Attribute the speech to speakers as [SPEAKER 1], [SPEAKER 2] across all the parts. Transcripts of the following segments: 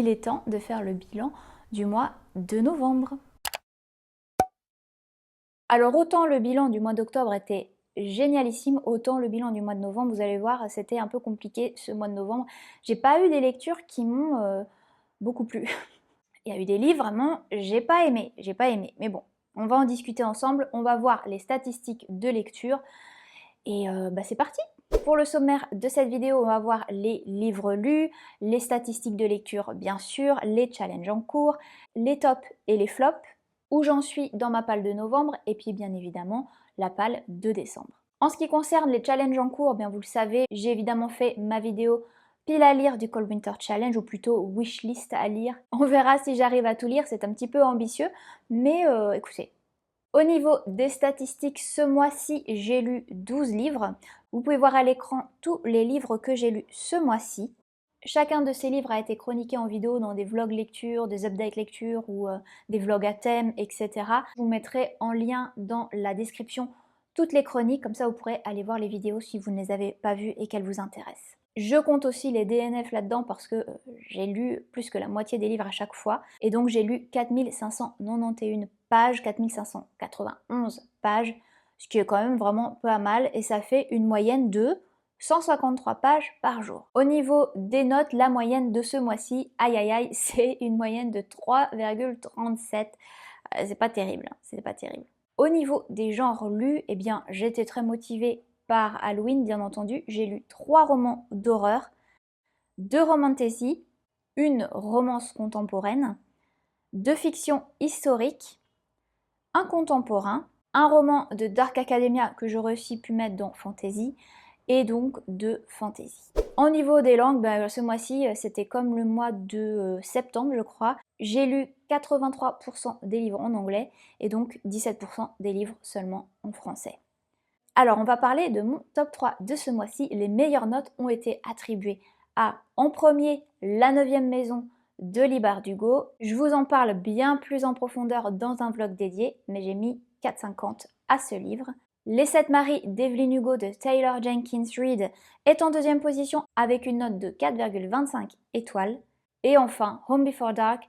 [SPEAKER 1] il est temps de faire le bilan du mois de novembre. Alors autant le bilan du mois d'octobre était génialissime, autant le bilan du mois de novembre, vous allez voir, c'était un peu compliqué ce mois de novembre. J'ai pas eu des lectures qui m'ont beaucoup plu. Il y a eu des livres, vraiment, j'ai pas aimé. Mais bon, on va en discuter ensemble, on va voir les statistiques de lecture et c'est parti. Pour le sommaire de cette vidéo, on va voir les livres lus, les statistiques de lecture bien sûr, les challenges en cours, les tops et les flops, où j'en suis dans ma palle de novembre et puis bien évidemment la palle de décembre. En ce qui concerne les challenges en cours, bien vous le savez, j'ai évidemment fait ma vidéo pile à lire du Cold Winter Challenge, ou plutôt wishlist à lire. On verra si j'arrive à tout lire, c'est un petit peu ambitieux, mais écoutez. Au niveau des statistiques, ce mois-ci, j'ai lu 12 livres. Vous pouvez voir à l'écran tous les livres que j'ai lus ce mois-ci. Chacun de ces livres a été chroniqué en vidéo dans des vlogs lecture, des updates lecture ou des vlogs à thème, etc. Je vous mettrai en lien dans la description toutes les chroniques, comme ça vous pourrez aller voir les vidéos si vous ne les avez pas vues et qu'elles vous intéressent. Je compte aussi les DNF là-dedans parce que j'ai lu plus que la moitié des livres à chaque fois. Et donc j'ai lu 4591 pages, 4591 pages, ce qui est quand même vraiment pas mal. Et ça fait une moyenne de 153 pages par jour. Au niveau des notes, la moyenne de ce mois-ci, aïe aïe aïe, c'est une moyenne de 3,37. C'est pas terrible, hein, c'est pas terrible. Au niveau des genres lus, eh bien j'étais très motivée par Halloween, bien entendu. J'ai lu 3 romans d'horreur, 2 romantasy, une romance contemporaine, 2 fictions historiques, un contemporain, un roman de Dark Academia que j'aurais aussi pu mettre dans fantasy, et donc de fantasy. Au niveau des langues, ce mois-ci, c'était comme le mois de septembre, je crois. J'ai lu 83% des livres en anglais et donc 17% des livres seulement en français. Alors, on va parler de mon top 3 de ce mois-ci. Les meilleures notes ont été attribuées à, en premier, La 9e maison de Leigh Bardugo. Je vous en parle bien plus en profondeur dans un vlog dédié, mais j'ai mis 4,50 à ce livre. Les 7 maris d'Evelyn Hugo de Taylor Jenkins Reid est en deuxième position avec une note de 4,25 étoiles. Et enfin, Home Before Dark,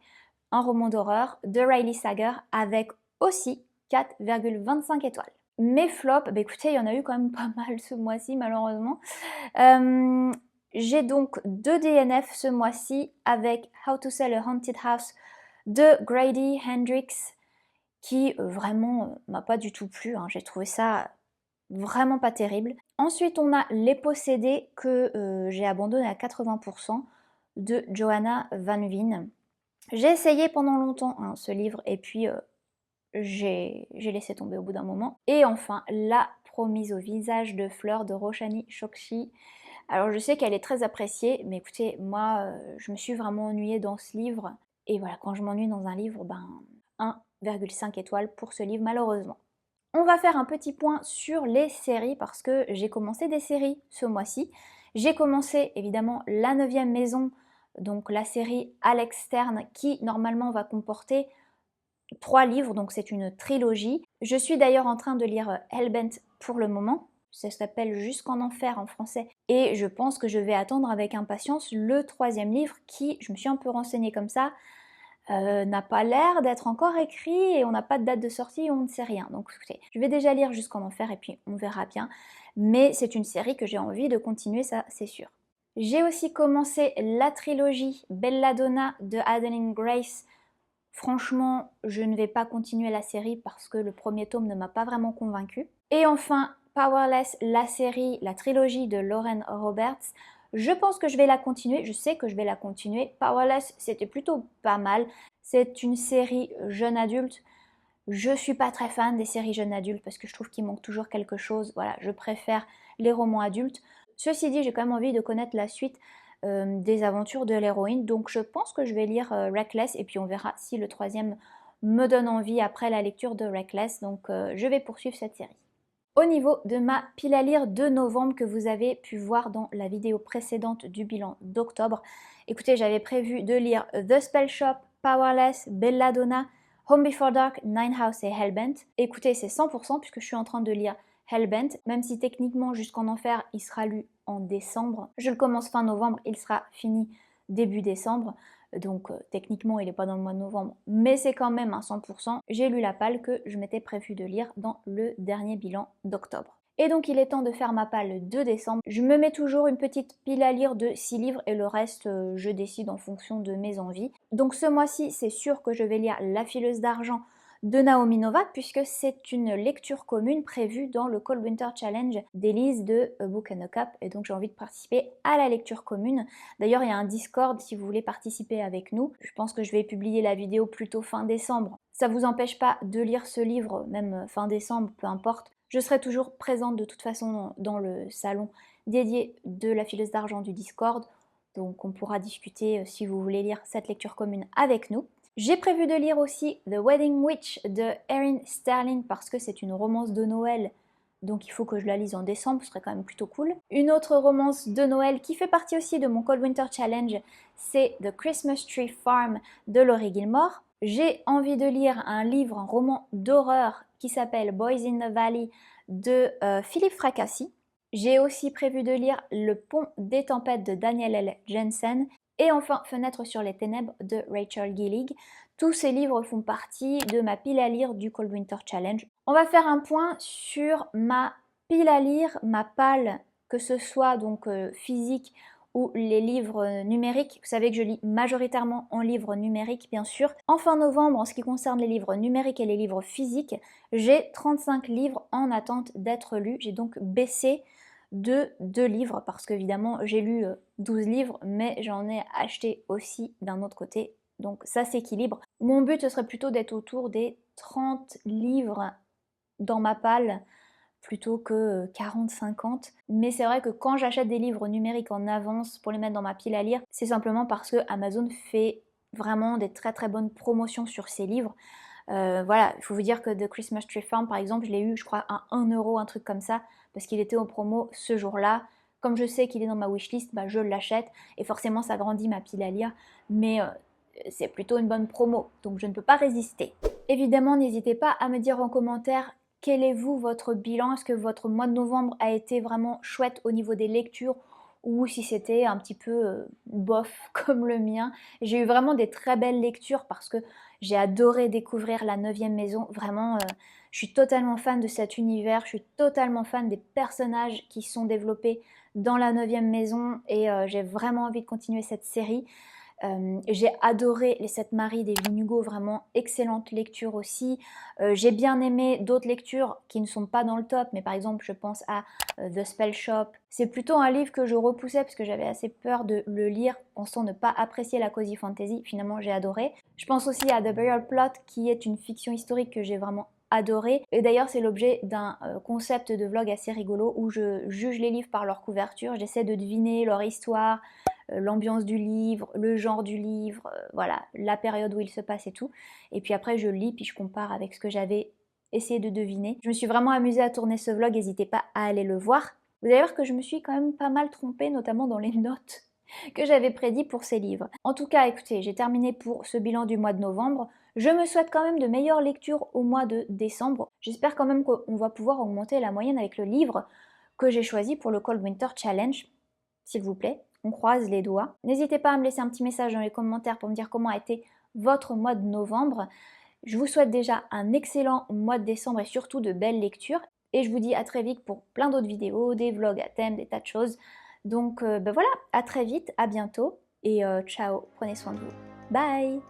[SPEAKER 1] un roman d'horreur de Riley Sager avec aussi 4,25 étoiles. Mes flops, écoutez, il y en a eu quand même pas mal ce mois-ci malheureusement. J'ai donc 2 DNF ce mois-ci avec How to Sell a Haunted House de Grady Hendrix qui vraiment m'a pas du tout plu, hein. J'ai trouvé ça vraiment pas terrible. Ensuite on a Les Possédés que j'ai abandonné à 80% de Johanna Van Veen. J'ai essayé pendant longtemps ce livre et puis j'ai laissé tomber au bout d'un moment. Et enfin, La promise au visage de Fleur de Roshani Chokshi. Alors je sais qu'elle est très appréciée, mais écoutez, moi je me suis vraiment ennuyée dans ce livre. Et voilà, quand je m'ennuie dans un livre, 1,5 étoiles pour ce livre malheureusement. On va faire un petit point sur les séries parce que j'ai commencé des séries ce mois-ci. J'ai commencé évidemment La 9e maison, donc la série à l'externe qui normalement va comporter 3 livres, donc c'est une trilogie. Je suis d'ailleurs en train de lire Hellbent pour le moment. Ça s'appelle Jusqu'en enfer en français. Et je pense que je vais attendre avec impatience le 3e livre qui, je me suis un peu renseignée comme ça, n'a pas l'air d'être encore écrit et on n'a pas de date de sortie, on ne sait rien. Donc écoutez, je vais déjà lire Jusqu'en enfer et puis on verra bien. Mais c'est une série que j'ai envie de continuer, ça c'est sûr. J'ai aussi commencé la trilogie Belladonna de Adeline Grace. Franchement, je ne vais pas continuer la série parce que le premier tome ne m'a pas vraiment convaincue. Et enfin, Powerless, la série, la trilogie de Lauren Roberts. Je pense que je vais la continuer, je sais que je vais la continuer. Powerless, c'était plutôt pas mal. C'est une série jeune adulte. Je suis pas très fan des séries jeunes adultes parce que je trouve qu'il manque toujours quelque chose. Voilà, je préfère les romans adultes. Ceci dit, j'ai quand même envie de connaître la suite des aventures de l'héroïne. Donc je pense que je vais lire Reckless et puis on verra si le 3e me donne envie après la lecture de Reckless. Donc je vais poursuivre cette série. Au niveau de ma pile à lire de novembre que vous avez pu voir dans la vidéo précédente du bilan d'octobre, écoutez, j'avais prévu de lire The Spell Shop, Powerless, Belladonna, Home Before Dark, Nine House et Hellbent. Écoutez, c'est 100% puisque je suis en train de lire Hellbent, même si techniquement Jusqu'en enfer il sera lu en décembre. Je le commence fin novembre, il sera fini début décembre. Donc techniquement il n'est pas dans le mois de novembre, mais c'est quand même un 100%. J'ai lu la palle que je m'étais prévu de lire dans le dernier bilan d'octobre. Et donc il est temps de faire ma palle de décembre. Je me mets toujours une petite pile à lire de 6 livres et le reste je décide en fonction de mes envies. Donc ce mois-ci c'est sûr que je vais lire La fileuse d'argent de Naomi Novak puisque c'est une lecture commune prévue dans le Cold Winter Challenge d'Elise de A Book and a Cup et donc j'ai envie de participer à la lecture commune. D'ailleurs il y a un Discord si vous voulez participer avec nous. Je pense que je vais publier la vidéo plutôt fin décembre. Ça vous empêche pas de lire ce livre, même fin décembre, peu importe. Je serai toujours présente de toute façon dans le salon dédié de La fileuse d'argent du Discord. Donc on pourra discuter si vous voulez lire cette lecture commune avec nous. J'ai prévu de lire aussi The Wedding Witch de Erin Sterling parce que c'est une romance de Noël, donc il faut que je la lise en décembre, ce serait quand même plutôt cool. Une autre romance de Noël qui fait partie aussi de mon Cold Winter Challenge, c'est The Christmas Tree Farm de Laurie Gilmore. J'ai envie de lire un livre, un roman d'horreur qui s'appelle Boys in the Valley de Philippe Fracassi. J'ai aussi prévu de lire Le Pont des Tempêtes de Daniel L. Jensen. Et enfin, Fenêtre sur les ténèbres de Rachel Gillig. Tous ces livres font partie de ma pile à lire du Cold Winter Challenge. On va faire un point sur ma pile à lire, ma palle, que ce soit donc physique ou les livres numériques. Vous savez que je lis majoritairement en livres numériques, bien sûr. En fin novembre, en ce qui concerne les livres numériques et les livres physiques, j'ai 35 livres en attente d'être lus. J'ai donc baissé de 2 livres parce qu'évidemment j'ai lu 12 livres mais j'en ai acheté aussi d'un autre côté, donc ça s'équilibre. Mon but ce serait plutôt d'être autour des 30 livres dans ma palle plutôt que 40-50, mais c'est vrai que quand j'achète des livres numériques en avance pour les mettre dans ma pile à lire, c'est simplement parce que Amazon fait vraiment des très très bonnes promotions sur ces livres. Voilà, il faut vous dire que The Christmas Tree Farm, par exemple, je l'ai eu, je crois, à 1 €, un truc comme ça, parce qu'il était en promo ce jour-là. Comme je sais qu'il est dans ma wishlist, bah, je l'achète, et forcément, ça grandit ma pile à lire, mais c'est plutôt une bonne promo, donc je ne peux pas résister. Évidemment, n'hésitez pas à me dire en commentaire quel est vous, votre bilan. Est-ce que votre mois de novembre a été vraiment chouette au niveau des lectures ou si c'était un petit peu bof comme le mien. J'ai eu vraiment des très belles lectures parce que j'ai adoré découvrir la 9e maison. Vraiment, je suis totalement fan de cet univers, je suis totalement fan des personnages qui sont développés dans la 9e maison et j'ai vraiment envie de continuer cette série. J'ai adoré Les 7 maris d'Evelyn Hugo, vraiment excellente lecture aussi. J'ai bien aimé d'autres lectures qui ne sont pas dans le top, mais par exemple je pense à The Spell Shop. C'est plutôt un livre que je repoussais parce que j'avais assez peur de le lire pensant ne pas apprécier la cozy fantasy. Finalement j'ai adoré. Je pense aussi à The Burial Plot qui est une fiction historique que j'ai vraiment adoré. Et d'ailleurs c'est l'objet d'un concept de vlog assez rigolo où je juge les livres par leur couverture, j'essaie de deviner leur histoire, l'ambiance du livre, le genre du livre, voilà, la période où il se passe et tout. Et puis après je lis, puis je compare avec ce que j'avais essayé de deviner. Je me suis vraiment amusée à tourner ce vlog, n'hésitez pas à aller le voir. Vous allez voir que je me suis quand même pas mal trompée, notamment dans les notes que j'avais prédit pour ces livres. En tout cas, écoutez, j'ai terminé pour ce bilan du mois de novembre. Je me souhaite quand même de meilleures lectures au mois de décembre. J'espère quand même qu'on va pouvoir augmenter la moyenne avec le livre que j'ai choisi pour le Cold Winter Challenge, s'il vous plaît. On croise les doigts. N'hésitez pas à me laisser un petit message dans les commentaires pour me dire comment a été votre mois de novembre. Je vous souhaite déjà un excellent mois de décembre et surtout de belles lectures. Et je vous dis à très vite pour plein d'autres vidéos, des vlogs à thème, des tas de choses. Donc ben voilà, à très vite, à bientôt et ciao, prenez soin de vous. Bye!